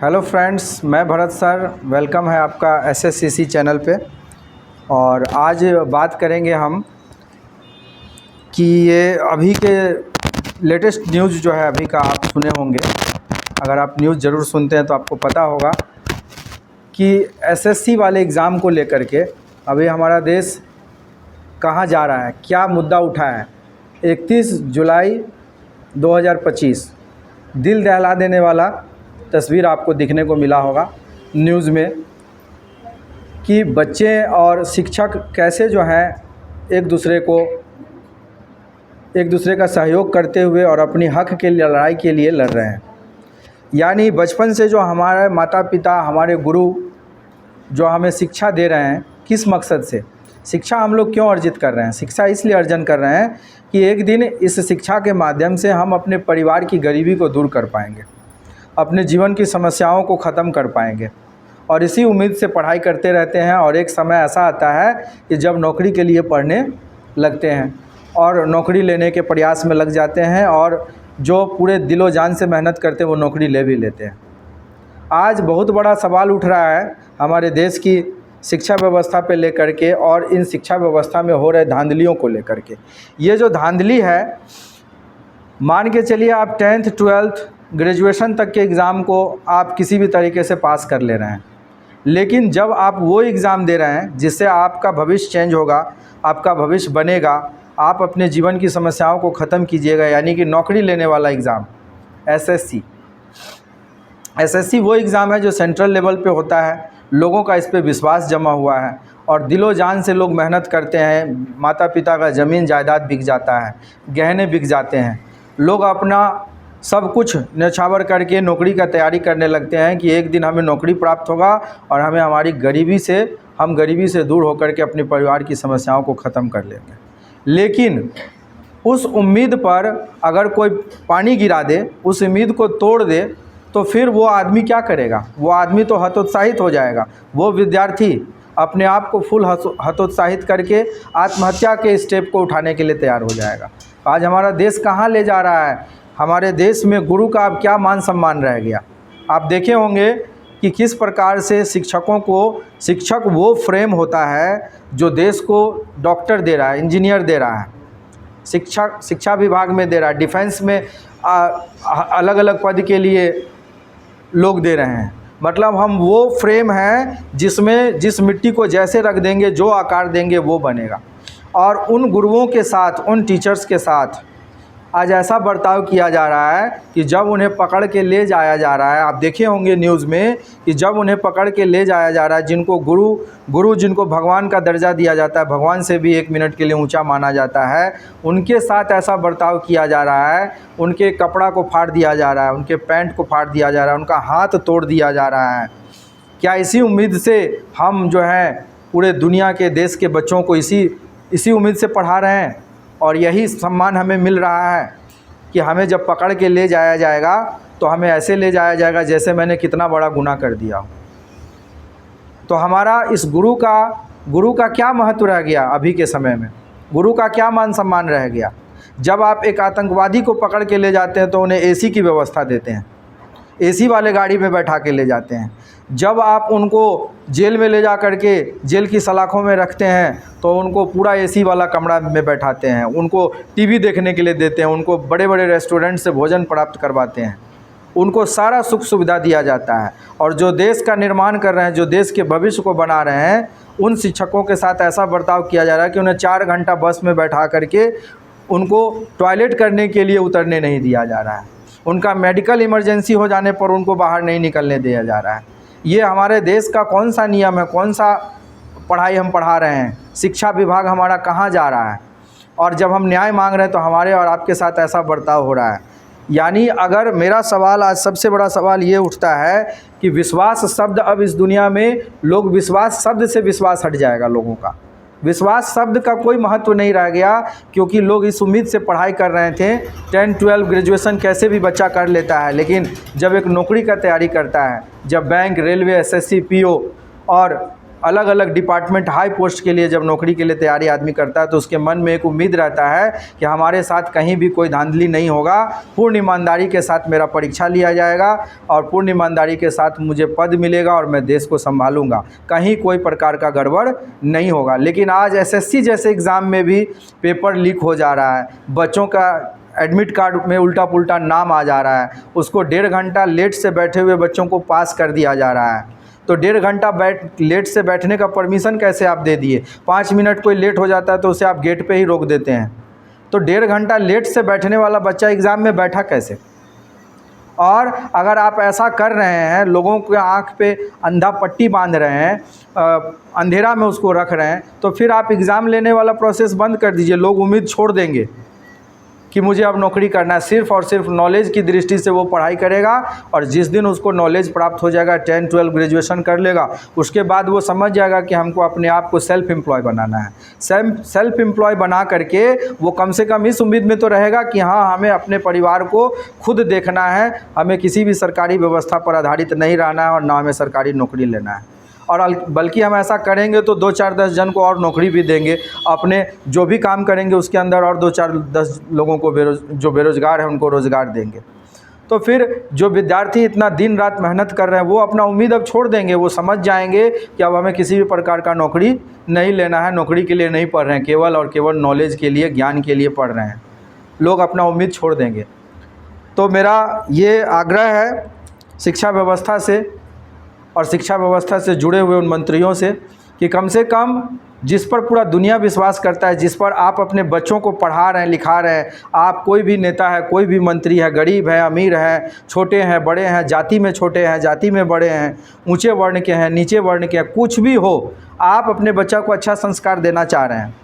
Hello friends, मैं Bharat sir. Welcome है आपका एसएससीसी चैनल पे। और आज बात करेंगे हम कि ये अभी के लेटेस्ट न्यूज़ जो है अभी का आप सुने होंगे। अगर आप न्यूज़ ज़रूर सुनते हैं तो आपको पता होगा कि एसएससी वाले एग्ज़ाम को लेकर के अभी हमारा देश कहाँ जा रहा है, क्या मुद्दा उठा है। 31 जुलाई 2025 दिल दहला देने वाला तस्वीर आपको दिखने को मिला होगा न्यूज़ में कि बच्चे और शिक्षक कैसे जो हैं एक दूसरे का सहयोग करते हुए और अपनी हक के लड़ाई के लिए लड़ रहे हैं। यानी बचपन से जो हमारे माता पिता, हमारे गुरु जो हमें शिक्षा दे रहे हैं, किस मकसद से शिक्षा हम लोग क्यों अर्जित कर रहे हैं? शिक्षा इसलिए अर्जन कर रहे हैं कि एक दिन इस शिक्षा के माध्यम से हम अपने परिवार की गरीबी को दूर कर पाएंगे, अपने जीवन की समस्याओं को ख़त्म कर पाएंगे। और इसी उम्मीद से पढ़ाई करते रहते हैं। और एक समय ऐसा आता है कि जब नौकरी के लिए पढ़ने लगते हैं और नौकरी लेने के प्रयास में लग जाते हैं, और जो पूरे दिलो जान से मेहनत करते हैं वो नौकरी ले भी लेते हैं। आज बहुत बड़ा सवाल उठ रहा है हमारे देश की शिक्षा व्यवस्था पे लेकर के, और इन शिक्षा व्यवस्था में हो रहे धांधलियों को लेकर के। ये जो धांधली है, मान के चलिए आप 10th 12th ग्रेजुएशन तक के एग्ज़ाम को आप किसी भी तरीके से पास कर ले रहे हैं, लेकिन जब आप वो एग्ज़ाम दे रहे हैं जिससे आपका भविष्य चेंज होगा, आपका भविष्य बनेगा, आप अपने जीवन की समस्याओं को ख़त्म कीजिएगा, यानी कि नौकरी लेने वाला एग्ज़ाम एसएससी वो एग्ज़ाम है जो सेंट्रल लेवल पे होता है। लोगों का इस पे विश्वास जमा हुआ है और दिलो जान से लोग मेहनत करते हैं। माता पिता का ज़मीन जायदाद बिक जाता है, गहने बिक जाते हैं, लोग अपना सब कुछ न्यौछावर करके नौकरी का तैयारी करने लगते हैं कि एक दिन हमें नौकरी प्राप्त होगा और हमें हमारी गरीबी से दूर होकर के अपने परिवार की समस्याओं को ख़त्म कर लेंगे। लेकिन उस उम्मीद पर अगर कोई पानी गिरा दे, उस उम्मीद को तोड़ दे, तो फिर वो आदमी क्या करेगा? वो आदमी तो हतोत्साहित हो जाएगा। वो विद्यार्थी अपने आप को फुल हतोत्साहित करके आत्महत्या के स्टेप को उठाने के लिए तैयार हो जाएगा। आज हमारा देश कहाँ ले जा रहा है? हमारे देश में गुरु का अब क्या मान सम्मान रह गया? आप देखे होंगे कि किस प्रकार से शिक्षक वो फ्रेम होता है जो देश को डॉक्टर दे रहा है, इंजीनियर दे रहा है, शिक्षा विभाग में दे रहा है, डिफेंस में अलग अलग पद के लिए लोग दे रहे हैं। मतलब हम वो फ्रेम हैं जिसमें जिस मिट्टी को जैसे रख देंगे, जो आकार देंगे वो बनेगा। और उन गुरुओं के साथ, उन टीचर्स के साथ आज ऐसा बर्ताव किया जा रहा है कि जब उन्हें पकड़ के ले जाया जा रहा है, आप देखे होंगे न्यूज़ में कि जब उन्हें पकड़ के ले जाया जा रहा है, जिनको जिनको भगवान का दर्जा दिया जाता है, भगवान से भी 1 मिनट के लिए ऊंचा माना जाता है, उनके साथ ऐसा बर्ताव किया जा रहा है। उनके कपड़ा को फाड़ दिया जा रहा है, उनके पैंट को फाड़ दिया जा रहा है, उनका हाथ तोड़ दिया जा रहा है। क्या इसी उम्मीद से हम जो है पूरे दुनिया के देश के बच्चों को इसी उम्मीद से पढ़ा रहे हैं? और यही सम्मान हमें मिल रहा है कि हमें जब पकड़ के ले जाया जाएगा तो हमें ऐसे ले जाया जाएगा जैसे मैंने कितना बड़ा गुनाह कर दिया हो। तो हमारा इस गुरु का क्या महत्व रह गया? अभी के समय में गुरु का क्या मान सम्मान रह गया? जब आप एक आतंकवादी को पकड़ के ले जाते हैं तो उन्हें एसी की व्यवस्था देते हैं, एसी वाले गाड़ी में बैठा के ले जाते हैं। जब आप उनको जेल में ले जा कर के जेल की सलाखों में रखते हैं तो उनको पूरा एसी वाला कमरा में बैठाते हैं, उनको टीवी देखने के लिए देते हैं, उनको बड़े बड़े रेस्टोरेंट से भोजन प्राप्त करवाते हैं, उनको सारा सुख सुविधा दिया जाता है। और जो देश का निर्माण कर रहे हैं, जो देश के भविष्य को बना रहे हैं, उन शिक्षकों के साथ ऐसा बर्ताव किया जा रहा है कि उन्हें 4 घंटा बस में बैठा करके उनको टॉयलेट करने के लिए उतरने नहीं दिया जा रहा है। उनका मेडिकल इमरजेंसी हो जाने पर उनको बाहर नहीं निकलने दिया जा रहा है। ये हमारे देश का कौन सा नियम है? कौन सा पढ़ाई हम पढ़ा रहे हैं? शिक्षा विभाग हमारा कहाँ जा रहा है? और जब हम न्याय मांग रहे हैं तो हमारे और आपके साथ ऐसा बर्ताव हो रहा है। यानी अगर मेरा सवाल, आज सबसे बड़ा सवाल ये उठता है कि विश्वास शब्द, अब इस दुनिया में लोग विश्वास शब्द से विश्वास हट जाएगा। लोगों का विश्वास शब्द का कोई महत्व नहीं रह गया, क्योंकि लोग इस उम्मीद से पढ़ाई कर रहे थे 10 12 ग्रेजुएशन कैसे भी बच्चा कर लेता है, लेकिन जब एक नौकरी का तैयारी करता है, जब बैंक, रेलवे, एसएससी, पीओ और अलग अलग डिपार्टमेंट हाई पोस्ट के लिए जब नौकरी के लिए तैयारी आदमी करता है तो उसके मन में एक उम्मीद रहता है कि हमारे साथ कहीं भी कोई धांधली नहीं होगा, पूर्ण ईमानदारी के साथ मेरा परीक्षा लिया जाएगा और पूर्ण ईमानदारी के साथ मुझे पद मिलेगा और मैं देश को संभालूंगा, कहीं कोई प्रकार का गड़बड़ नहीं होगा। लेकिन आज एसएससी जैसे एग्ज़ाम में भी पेपर लीक हो जा रहा है, बच्चों का एडमिट कार्ड में उल्टा पुल्टा नाम आ जा रहा है, उसको 1.5 घंटा लेट से बैठे हुए बच्चों को पास कर दिया जा रहा है। तो 1.5 घंटा लेट से बैठने का परमिशन कैसे आप दे दिए? 5 मिनट कोई लेट हो जाता है तो उसे आप गेट पे ही रोक देते हैं। तो 1.5 घंटा लेट से बैठने वाला बच्चा एग्ज़ाम में बैठा कैसे? और अगर आप ऐसा कर रहे हैं, लोगों के आँख पे अंधा पट्टी बांध रहे हैं, अंधेरा में उसको रख रहे हैं, तो फिर आप एग्ज़ाम लेने वाला प्रोसेस बंद कर दीजिए। लोग उम्मीद छोड़ देंगे कि मुझे अब नौकरी करना है। सिर्फ़ और सिर्फ नॉलेज की दृष्टि से वो पढ़ाई करेगा और जिस दिन उसको नॉलेज प्राप्त हो जाएगा, 10, 12 ग्रेजुएशन कर लेगा, उसके बाद वो समझ जाएगा कि हमको अपने आप को सेल्फ एम्प्लॉय बनाना है। सेल्फ एम्प्लॉय बना करके वो कम से कम इस उम्मीद में तो रहेगा कि हाँ, हमें अपने परिवार को खुद देखना है, हमें किसी भी सरकारी व्यवस्था पर आधारित नहीं रहना है और ना हमें सरकारी नौकरी लेना है। और बल्कि हम ऐसा करेंगे तो 2, 4, 10 जन को और नौकरी भी देंगे, अपने जो भी काम करेंगे उसके अंदर और 2, 4, 10 लोगों को जो बेरोज़गार हैं उनको रोज़गार देंगे। तो फिर जो विद्यार्थी इतना दिन रात मेहनत कर रहे हैं वो अपना उम्मीद अब छोड़ देंगे। वो समझ जाएंगे कि अब हमें किसी भी प्रकार का नौकरी नहीं लेना है, नौकरी के लिए नहीं पढ़ रहे हैं, केवल और केवल नॉलेज के लिए, ज्ञान के लिए पढ़ रहे हैं। लोग अपना उम्मीद छोड़ देंगे। तो मेरा ये आग्रह है शिक्षा व्यवस्था से और शिक्षा व्यवस्था से जुड़े हुए उन मंत्रियों से कि कम से कम जिस पर पूरा दुनिया विश्वास करता है, जिस पर आप अपने बच्चों को पढ़ा रहे हैं, लिखा रहे हैं, आप कोई भी नेता है, कोई भी मंत्री है, गरीब है, अमीर है, छोटे हैं, बड़े हैं, जाति में छोटे हैं, जाति में बड़े हैं, ऊंचे वर्ण के हैं, नीचे वर्ण के हैं, कुछ भी हो, आप अपने बच्चा को अच्छा संस्कार देना चाह रहे हैं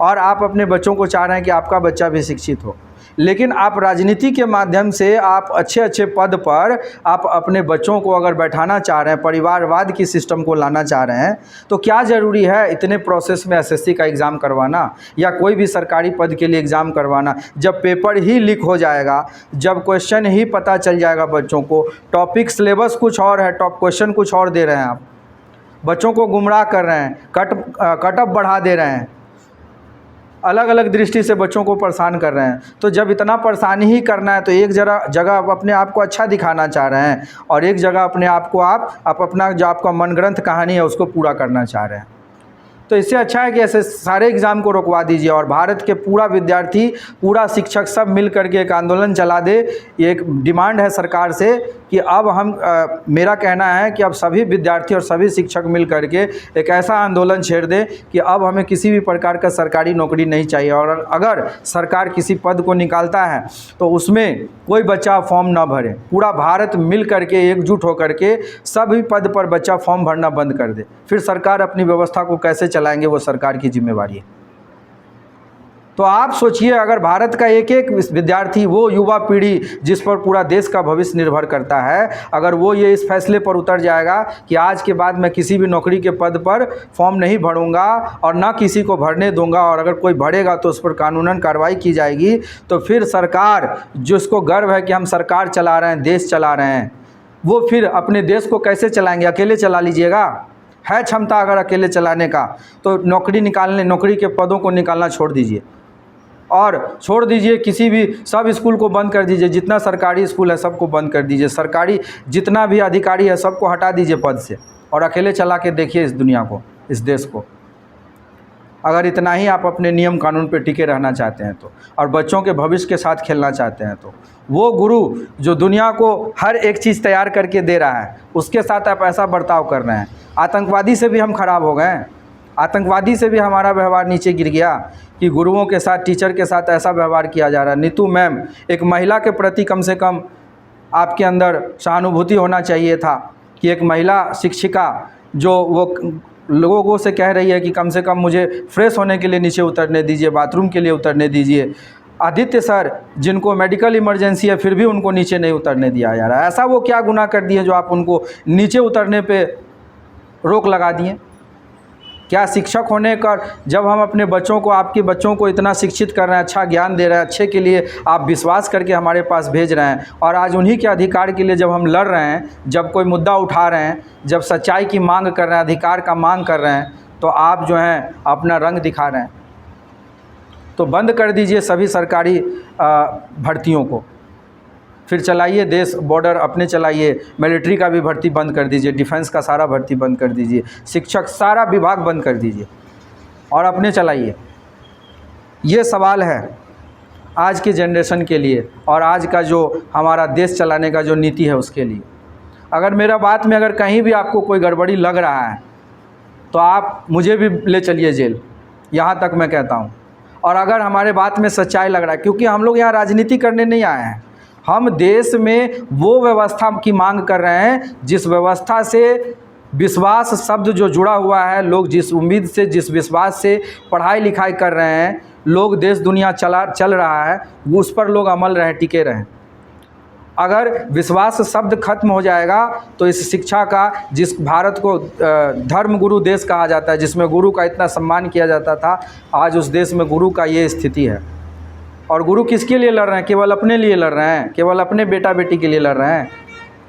और आप अपने बच्चों को चाह रहे हैं कि आपका बच्चा भी शिक्षित हो। लेकिन आप राजनीति के माध्यम से आप अच्छे अच्छे पद पर आप अपने बच्चों को अगर बैठाना चाह रहे हैं, परिवारवाद की सिस्टम को लाना चाह रहे हैं, तो क्या ज़रूरी है इतने प्रोसेस में एसएससी का एग्ज़ाम करवाना या कोई भी सरकारी पद के लिए एग्ज़ाम करवाना? जब पेपर ही लीक हो जाएगा, जब क्वेश्चन ही पता चल जाएगा बच्चों को, टॉपिक सिलेबस कुछ और है, टॉप क्वेश्चन कुछ और दे रहे हैं, आप बच्चों को गुमराह कर रहे हैं, कट ऑफ बढ़ा दे रहे हैं, अलग अलग दृष्टि से बच्चों को परेशान कर रहे हैं। तो जब इतना परेशान ही करना है तो एक जगह आप अपने आप को अच्छा दिखाना चाह रहे हैं और एक जगह अपने आप को आप अपना जो आपका मनगढ़ंत कहानी है उसको पूरा करना चाह रहे हैं। तो इससे अच्छा है कि ऐसे सारे एग्ज़ाम को रुकवा दीजिए और भारत के पूरा विद्यार्थी, पूरा शिक्षक सब मिल करके एक आंदोलन चला दे। ये एक डिमांड है सरकार से कि अब हम मेरा कहना है कि अब सभी विद्यार्थी और सभी शिक्षक मिल करके एक ऐसा आंदोलन छेड़ दें कि अब हमें किसी भी प्रकार का सरकारी नौकरी नहीं चाहिए और अगर सरकार किसी पद को निकालता है तो उसमें कोई बच्चा फॉर्म ना भरे। पूरा भारत मिल करके एकजुट होकर के सभी पद पर बच्चा फॉर्म भरना बंद कर दे। फिर सरकार अपनी व्यवस्था को कैसे चलाएंगे वो सरकार की जिम्मेवारी है। तो आप सोचिए, अगर भारत का एक एक विद्यार्थी, वो युवा पीढ़ी जिस पर पूरा देश का भविष्य निर्भर करता है, अगर वो ये इस फैसले पर उतर जाएगा कि आज के बाद मैं किसी भी नौकरी के पद पर फॉर्म नहीं भरूंगा और ना किसी को भरने दूंगा और अगर कोई भरेगा तो उस पर कानूनन कार्रवाई की जाएगी, तो फिर सरकार, जिसको गर्व है कि हम सरकार चला रहे हैं, देश चला रहे हैं, वो फिर अपने देश को कैसे चलाएंगे? अकेले चला लीजिएगा? है क्षमता अगर अकेले चलाने का तो नौकरी के पदों को निकालना छोड़ दीजिए और छोड़ दीजिए किसी भी, सब स्कूल को बंद कर दीजिए, जितना सरकारी स्कूल है सबको बंद कर दीजिए, सरकारी जितना भी अधिकारी है सबको हटा दीजिए पद से और अकेले चला के देखिए इस दुनिया को, इस देश को। अगर इतना ही आप अपने नियम कानून पे टिके रहना चाहते हैं तो, और बच्चों के भविष्य के साथ खेलना चाहते हैं तो, वो गुरु जो दुनिया को हर एक चीज़ तैयार करके दे रहा है उसके साथ आप ऐसा बर्ताव कर रहे हैं। आतंकवादी से भी हम खराब हो गए, आतंकवादी से भी हमारा व्यवहार नीचे गिर गया कि गुरुओं के साथ, टीचर के साथ ऐसा व्यवहार किया जा रहा है। नीतू मैम, एक महिला के प्रति कम से कम आपके अंदर सहानुभूति होना चाहिए था कि एक महिला शिक्षिका जो वो लोगों से कह रही है कि कम से कम मुझे फ्रेश होने के लिए नीचे उतरने दीजिए, बाथरूम के लिए उतरने दीजिए। आदित्य सर, जिनको मेडिकल इमरजेंसी है फिर भी उनको नीचे नहीं उतरने दिया जा रहा है। ऐसा वो क्या गुनाह कर दिए जो आप उनको नीचे उतरने पे रोक लगा दिए? क्या शिक्षक होने का, जब हम अपने बच्चों को, आपके बच्चों को इतना शिक्षित कर रहे हैं, अच्छा ज्ञान दे रहे हैं, अच्छे के लिए आप विश्वास करके हमारे पास भेज रहे हैं, और आज उन्हीं के अधिकार के लिए जब हम लड़ रहे हैं, जब कोई मुद्दा उठा रहे हैं, जब सच्चाई की मांग कर रहे हैं, अधिकार का मांग कर रहे हैं, तो आप जो हैं अपना रंग दिखा रहे हैं। तो बंद कर दीजिए सभी सरकारी भर्तियों को, फिर चलाइए देश, बॉर्डर अपने चलाइए, मिलिट्री का भी भर्ती बंद कर दीजिए, डिफेंस का सारा भर्ती बंद कर दीजिए, शिक्षक सारा विभाग बंद कर दीजिए और अपने चलाइए। ये सवाल है आज के जनरेशन के लिए और आज का जो हमारा देश चलाने का जो नीति है उसके लिए। अगर मेरा बात में अगर कहीं भी आपको कोई गड़बड़ी लग रहा है तो आप मुझे भी ले चलिए जेल, यहाँ तक मैं कहता हूँ। और अगर हमारे बात में सच्चाई लग रहा है, क्योंकि हम लोग यहाँ राजनीति करने नहीं आए हैं, हम देश में वो व्यवस्था की मांग कर रहे हैं जिस व्यवस्था से विश्वास शब्द जो जुड़ा हुआ है, लोग जिस उम्मीद से, जिस विश्वास से पढ़ाई लिखाई कर रहे हैं, लोग देश दुनिया चल रहा है, वो उस पर लोग अमल रहें, टिके रहें। अगर विश्वास शब्द खत्म हो जाएगा तो इस शिक्षा का, जिस भारत को धर्म गुरु देश कहा जाता है, जिसमें गुरु का इतना सम्मान किया जाता था, आज उस देश में गुरु का ये स्थिति है। और गुरु किसके लिए लड़ रहे हैं? केवल अपने लिए लड़ रहे हैं, केवल अपने बेटा बेटी के लिए लड़ रहे हैं,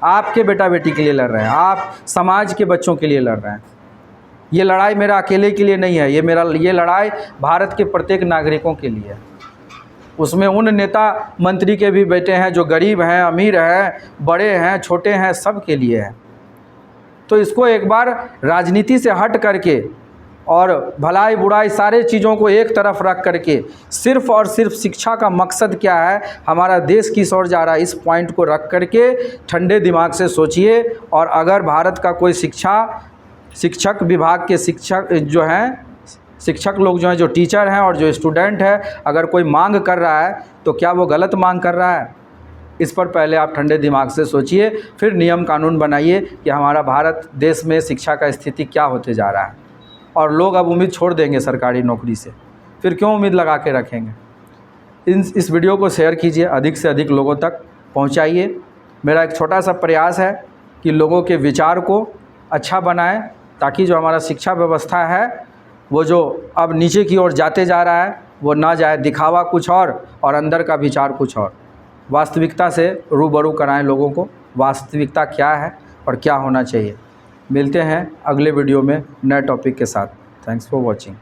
आपके बेटा बेटी के लिए लड़ रहे हैं, आप समाज के बच्चों के लिए लड़ रहे हैं। ये लड़ाई मेरा अकेले के लिए नहीं है, ये लड़ाई भारत के प्रत्येक नागरिकों के लिए है। उसमें उन नेता मंत्री के भी बेटे हैं जो गरीब हैं, अमीर हैं, बड़े हैं, छोटे हैं, सब के लिए है। तो इसको एक बार राजनीति से हट करके और भलाई बुराई सारे चीज़ों को एक तरफ रख करके सिर्फ़ और सिर्फ शिक्षा का मकसद क्या है, हमारा देश किस ओर जा रहा है, इस पॉइंट को रख करके ठंडे दिमाग से सोचिए। और अगर भारत का कोई शिक्षक विभाग के शिक्षक जो हैं, शिक्षक लोग जो हैं, जो टीचर हैं और जो स्टूडेंट है, अगर कोई मांग कर रहा है तो क्या वो गलत मांग कर रहा है? इस पर पहले आप ठंडे दिमाग से सोचिए, फिर नियम कानून बनाइए कि हमारा भारत देश में शिक्षा का स्थिति क्या होते जा रहा है। और लोग अब उम्मीद छोड़ देंगे सरकारी नौकरी से, फिर क्यों उम्मीद लगा के रखेंगे। इस वीडियो को शेयर कीजिए, अधिक से अधिक लोगों तक पहुंचाइए। मेरा एक छोटा सा प्रयास है कि लोगों के विचार को अच्छा बनाएं, ताकि जो हमारा शिक्षा व्यवस्था है वो जो अब नीचे की ओर जाते जा रहा है वो ना जाए, दिखावा कुछ और अंदर का विचार कुछ और। वास्तविकता से रूबरू कराएं लोगों को, वास्तविकता क्या है और क्या होना चाहिए। मिलते हैं अगले वीडियो में नए टॉपिक के साथ। Thanks for watching.